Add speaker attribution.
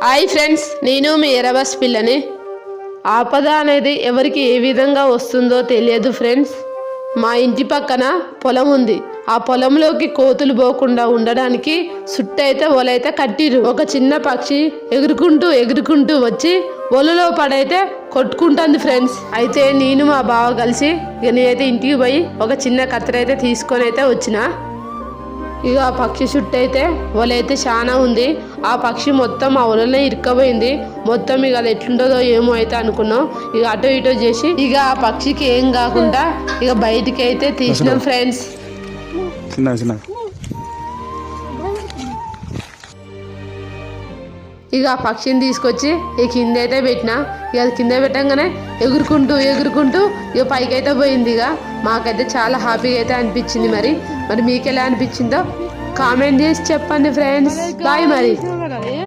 Speaker 1: Hi friends, నేను మీ ఎర్రబస్ పిల్లని. ఆపద అనేది ఎవరికి ఏ విధంగా వస్తుందో తెలియదు ఫ్రెండ్స్. మా ఇంటి పక్కన పొలం ఉంది. ఆ పొలంలోకి కోతులు పోకుండా ఉండడానికి సుట్టయితే ఒలైతే కట్టిరు. ఒక చిన్న పక్షి ఎగురుకుంటూ వచ్చి ఒలలో పడైతే కొట్టుకుంటుంది ఫ్రెండ్స్. అయితే నేను మా బావ కలిసి నేనైతే ఇంటికి పోయి ఒక చిన్న కత్తెర అయితే తీసుకొని అయితే వచ్చిన. ఇక ఆ పక్షి చుట్టూ అయితే ఒలైతే చాలా ఉంది. ఆ పక్షి మొత్తం ఆ ఒలనే ఇరుక్కపోయింది. మొత్తం ఇక అది ఎట్లుంటుందో ఏమో అయితే అనుకున్నాం. ఇక అటో ఇటో చేసి ఇక ఆ పక్షికి ఏం కాకుండా ఇక బయటికి అయితే తీసినాం ఫ్రెండ్స్. ఇక ఆ పక్షిని తీసుకొచ్చి ఇక కింద అయితే పెట్టినా. ఇక అది కింద పెట్టంగానే ఎగురుకుంటూ ఇక పైకి అయితే పోయింది. ఇక మాకైతే చాలా హ్యాపీగా అయితే అనిపించింది. మరి మీకు ఎలా అనిపించిందో కామెంట్ చేసి చెప్పండి ఫ్రెండ్స్. బాయ్ మరి.